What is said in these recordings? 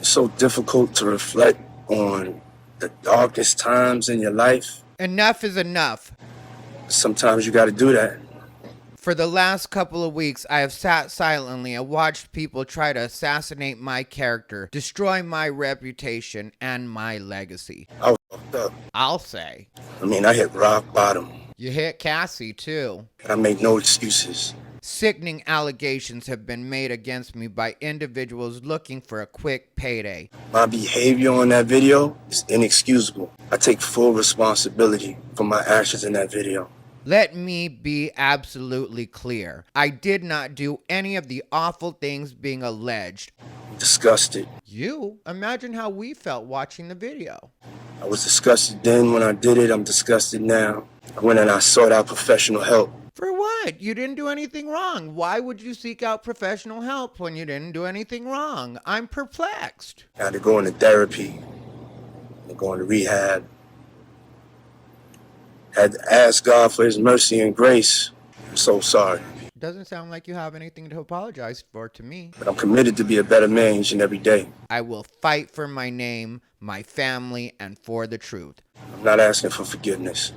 so difficult to reflect on the darkest times in your life. Enough is enough. Sometimes you got to do that. For the last couple of weeks, I have sat silently and watched people try to assassinate my character, destroy my reputation and my legacy. I was fucked up. I'll say. I hit rock bottom. You hit Cassie, too. And I make no excuses. Sickening allegations have been made against me by individuals looking for a quick payday. My behavior on that video is inexcusable. I take full responsibility for my actions in that video. Let me be absolutely clear. I did not do any of the awful things being alleged. I'm disgusted. You? Imagine how we felt watching the video. I was disgusted then when I did it. I'm disgusted now. I went and I sought out professional help. For what? You didn't do anything wrong. Why would you seek out professional help when you didn't do anything wrong? I'm perplexed. I had to go into therapy. I go into rehab. Had to ask God for his mercy and grace. I'm so sorry. Doesn't sound like you have anything to apologize for to me. But I'm committed to be a better man each and every day. I will fight for my name, my family, and for the truth. I'm not asking for forgiveness.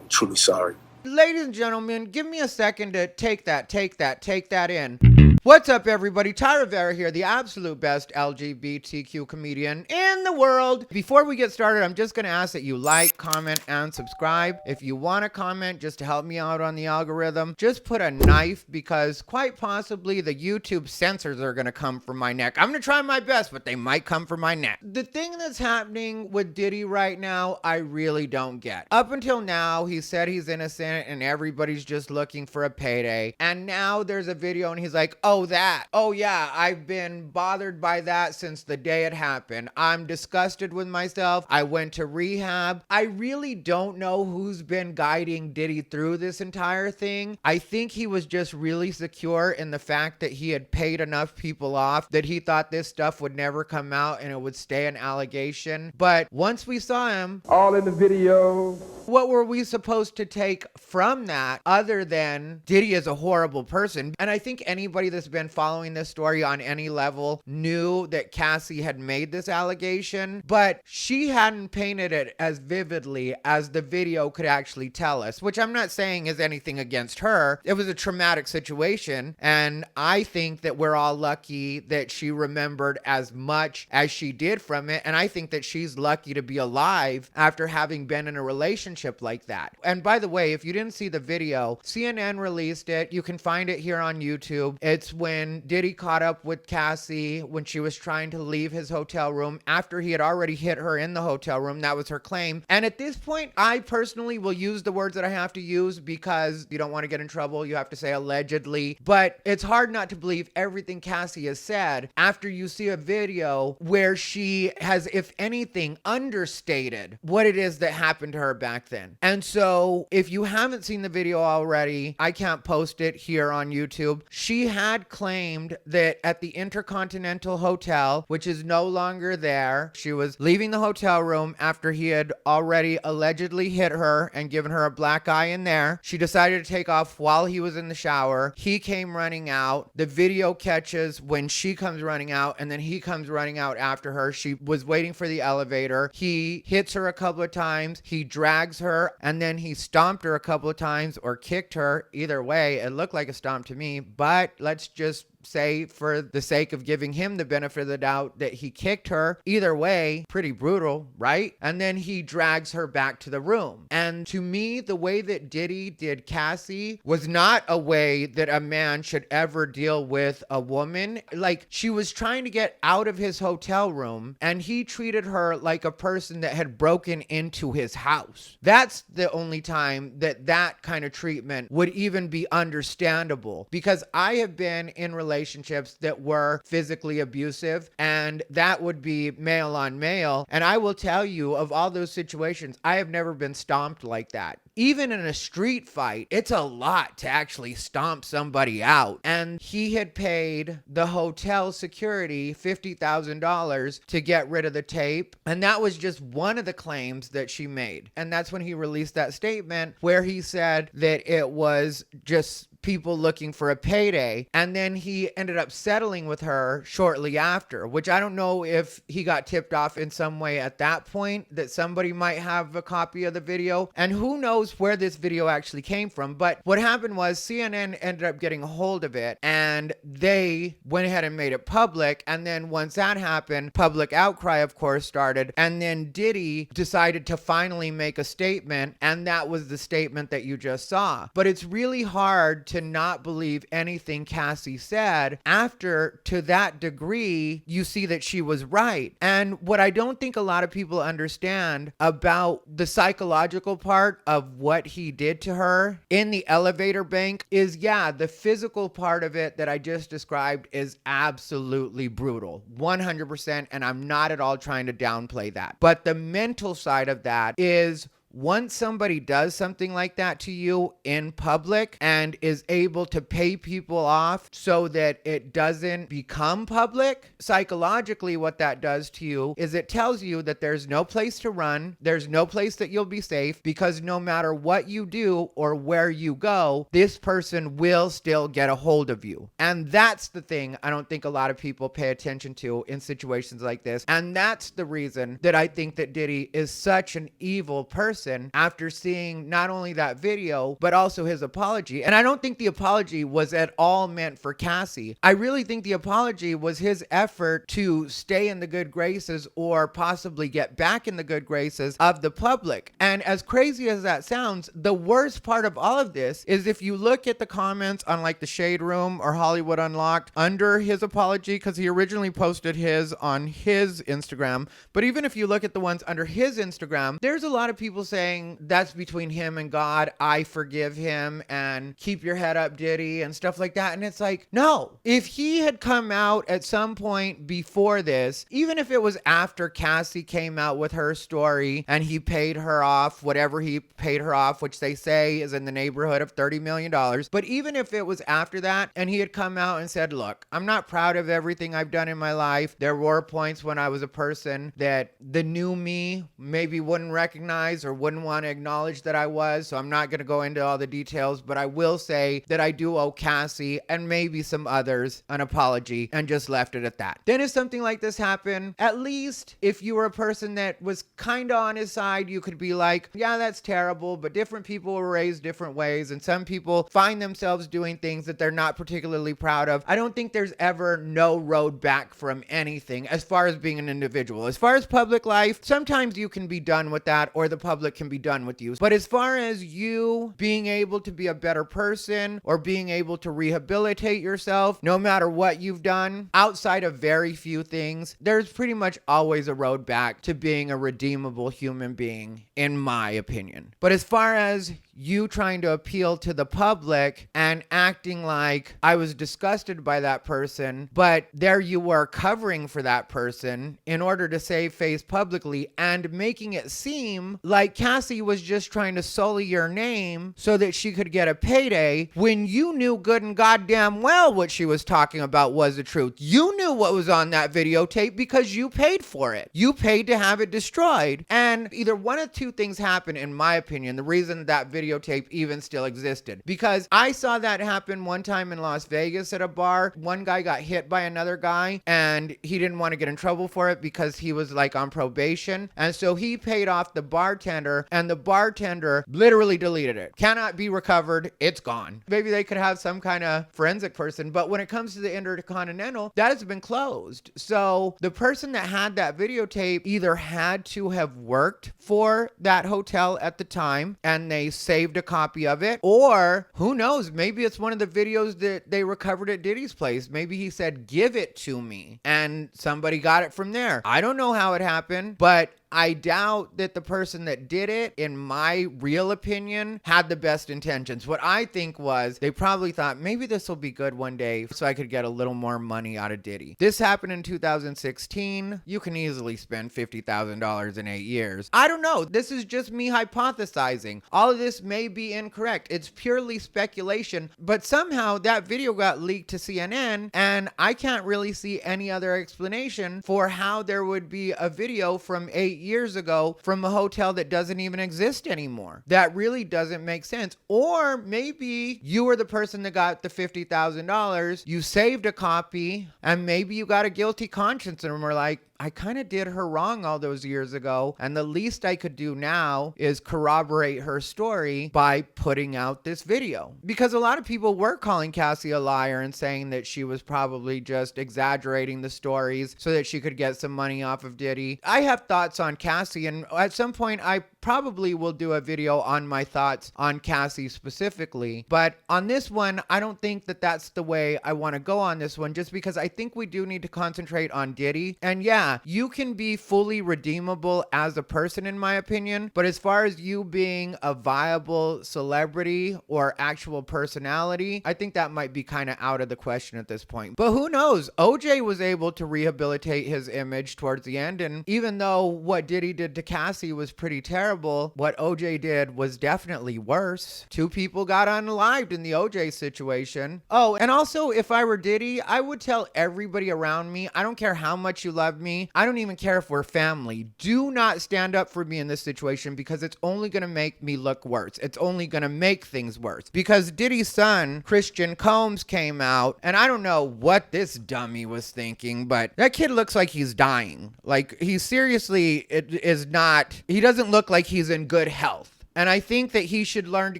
I'm truly sorry. Ladies and gentlemen, give me a second to take that in. What's up, everybody? Rivera here, the absolute best LGBTQ comedian in the world. Before we get started, I'm just going to ask that you like, comment, and subscribe. If you want to comment just to help me out on the algorithm, just put a knife because quite possibly the YouTube censors are going to come for my neck. I'm going to try my best, but they might come for my neck. The thing that's happening with Diddy right now, I really don't get. Up until now, he said he's innocent and everybody's just looking for a payday. And now there's a video and he's like, oh, that. Oh, yeah, I've been bothered by that since the day it happened. I'm disgusted with myself. I went to rehab. I really don't know who's been guiding Diddy through this entire thing. I think he was just really secure in the fact that he had paid enough people off that he thought this stuff would never come out and it would stay an allegation. But once we saw him, all in the video, what were we supposed to take from that other than Diddy is a horrible person? And I think anybody that's been following this story on any level knew that Cassie had made this allegation, but she hadn't painted it as vividly as the video could actually tell us, which I'm not saying is anything against her. It was a traumatic situation, and I think that we're all lucky that she remembered as much as she did from it, and I think that she's lucky to be alive after having been in a relationship like that. And by the way, if you didn't see the video, CNN released it. You can find it here on YouTube. It's when Diddy caught up with Cassie when she was trying to leave his hotel room after he had already hit her in the hotel room. That was her claim. And at this point, I personally will use the words that I have to use because you don't want to get in trouble. You have to say allegedly. But it's hard not to believe everything Cassie has said after you see a video where she has, if anything, understated what it is that happened to her back then. And so if you haven't seen the video already, I can't post it here on YouTube. She had claimed that at the Intercontinental Hotel, which is no longer there, she was leaving the hotel room after he had already allegedly hit her and given her a black eye in there. She decided to take off while he was in the shower. He came running out. The video catches when she comes running out and then he comes running out after her. She was waiting for the elevator. He hits her a couple of times. He drags her and then he stomped her a couple of times or kicked her. Either way, it looked like a stomp to me, but let's just say for the sake of giving him the benefit of the doubt that he kicked her. Either way, pretty brutal, right? And then he drags her back to the room. And to me, the way that Diddy did Cassie was not a way that a man should ever deal with a woman. Like, she was trying to get out of his hotel room and he treated her like a person that had broken into his house. That's the only time that that kind of treatment would even be understandable, because I have been in relationships that were physically abusive, and that would be male on male. And I will tell you, of all those situations, I have never been stomped like that. Even in a street fight, it's a lot to actually stomp somebody out. And he had paid the hotel security $50,000 to get rid of the tape. And that was just one of the claims that she made. And that's when he released that statement where he said that it was just people looking for a payday. And then he ended up settling with her shortly after, which I don't know if he got tipped off in some way at that point that somebody might have a copy of the video. And who knows where this video actually came from. But what happened was CNN ended up getting a hold of it and they went ahead and made it public. And then once that happened, public outcry, of course, started. And then Diddy decided to finally make a statement. And that was the statement that you just saw. But it's really hard to not believe anything Cassie said after, to that degree, you see that she was right. And what I don't think a lot of people understand about the psychological part of what he did to her in the elevator bank is, yeah, the physical part of it that I just described is absolutely brutal, 100%. And I'm not at all trying to downplay that. But the mental side of that is, once somebody does something like that to you in public and is able to pay people off so that it doesn't become public, psychologically what that does to you is it tells you that there's no place to run, there's no place that you'll be safe, because no matter what you do or where you go, this person will still get a hold of you. And that's the thing I don't think a lot of people pay attention to in situations like this. And that's the reason that I think that Diddy is such an evil person after seeing not only that video, but also his apology. And I don't think the apology was at all meant for Cassie. I really think the apology was his effort to stay in the good graces or possibly get back in the good graces of the public. And as crazy as that sounds, the worst part of all of this is if you look at the comments on like the Shade Room or Hollywood Unlocked under his apology, because he originally posted his on his Instagram. But even if you look at the ones under his Instagram, there's a lot of people saying that's between him and God. I forgive him and keep your head up, Diddy, and stuff like that. And it's like, no, if he had come out at some point before this, even if it was after Cassie came out with her story and he paid her off, whatever he paid her off, which they say is in the neighborhood of $30 million. But even if it was after that and he had come out and said, look, I'm not proud of everything I've done in my life. There were points when I was a person that the new me maybe wouldn't recognize or wouldn't want to acknowledge that I was, so I'm not going to go into all the details, but I will say that I do owe Cassie and maybe some others an apology, and just left it at that. Then if something like this happened, at least if you were a person that was kind of on his side, you could be like, yeah, that's terrible, but different people were raised different ways, and some people find themselves doing things that they're not particularly proud of. I don't think there's ever no road back from anything as far as being an individual. As far as public life, sometimes you can be done with that, or the public can be done with you. But as far as you being able to be a better person or being able to rehabilitate yourself, no matter what you've done, outside of very few things, there's pretty much always a road back to being a redeemable human being, in my opinion. But as far as you trying to appeal to the public and acting like I was disgusted by that person, but there you were covering for that person in order to save face publicly and making it seem like Cassie was just trying to sully your name so that she could get a payday, when you knew good and goddamn well what she was talking about was the truth. You knew what was on that videotape because you paid for it. You paid to have it destroyed. And either one of two things happened, in my opinion, the reason that videotape even still existed. Because I saw that happen one time in Las Vegas at a bar. One guy got hit by another guy and he didn't want to get in trouble for it because he was like on probation. And so he paid off the bartender, and the bartender literally deleted it. Cannot be recovered. It's gone. Maybe they could have some kind of forensic person, but when it comes to the Intercontinental, that has been closed. So the person that had that videotape either had to have worked for that hotel at the time and they saved a copy of it, or who knows, maybe it's one of the videos that they recovered at Diddy's place. Maybe he said, give it to me, and somebody got it from there. I don't know how it happened, but I doubt that the person that did it, in my real opinion, had the best intentions. What I think was they probably thought maybe this will be good one day so I could get a little more money out of Diddy. This happened in 2016. You can easily spend $50,000 in 8 years. I don't know. This is just me hypothesizing. All of this may be incorrect. It's purely speculation, but somehow that video got leaked to CNN, and I can't really see any other explanation for how there would be a video from 8 years ago from a hotel that doesn't even exist anymore. That really doesn't make sense. Or maybe you were the person that got the $50,000, you saved a copy, and maybe you got a guilty conscience and were like, I kind of did her wrong all those years ago, and the least I could do now is corroborate her story by putting out this video. Because a lot of people were calling Cassie a liar and saying that she was probably just exaggerating the stories so that she could get some money off of Diddy. I have thoughts on Cassie, and at some point I probably will do a video on my thoughts on Cassie specifically. But on this one, I don't think that that's the way I want to go on this one, just because I think we do need to concentrate on Diddy. And yeah, you can be fully redeemable as a person, in my opinion. But as far as you being a viable celebrity or actual personality, I think that might be kind of out of the question at this point. But who knows? OJ was able to rehabilitate his image towards the end. And even though what Diddy did to Cassie was pretty terrible, what OJ did was definitely worse. 2 people got unalived in the OJ situation. Oh, and also, if I were Diddy, I would tell everybody around me, I don't care how much you love me, I don't even care if we're family, do not stand up for me in this situation, because it's only going to make me look worse. It's only going to make things worse. Because Diddy's son, Christian Combs, came out, and I don't know what this dummy was thinking, but that kid looks like he's dying. Like, he seriously is not, he doesn't look like he's in good health. And I think that he should learn to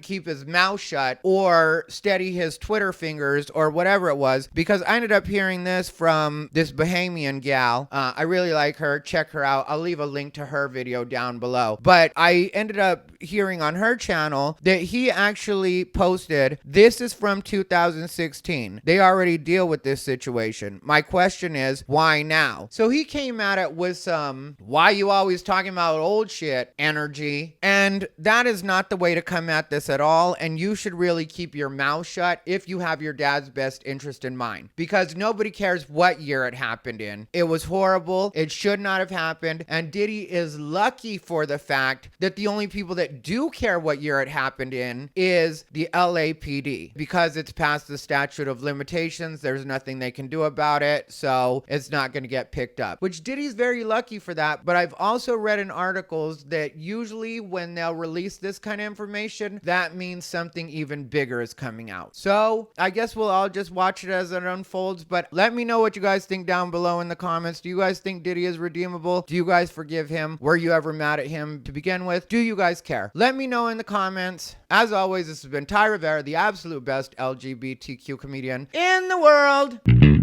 keep his mouth shut or steady his Twitter fingers or whatever it was, because I ended up hearing this from this Bahamian gal. I really like her. Check her out. I'll leave a link to her video down below. But I ended up hearing on her channel that he actually posted, this is from 2016. They already deal with this situation. My question is, why now? So he came at it with some, why you always talking about old shit energy. And that is not the way to come at this at all, and you should really keep your mouth shut if you have your dad's best interest in mind, because nobody cares what year it happened in. It was horrible. It should not have happened, and Diddy is lucky for the fact that the only people that do care what year it happened in is the LAPD, because it's past the statute of limitations. There's nothing they can do about it, so it's not going to get picked up, which Diddy's very lucky for that. But I've also read in articles that usually when they'll release this kind of information, that means something even bigger is coming out. So I guess we'll all just watch it as it unfolds, but let me know what you guys think down below in the comments. Do you guys think Diddy is redeemable? Do you guys forgive him? Were you ever mad at him to begin with? Do you guys care? Let me know in the comments. As always, this has been Ty Rivera, the absolute best LGBTQ comedian in the world.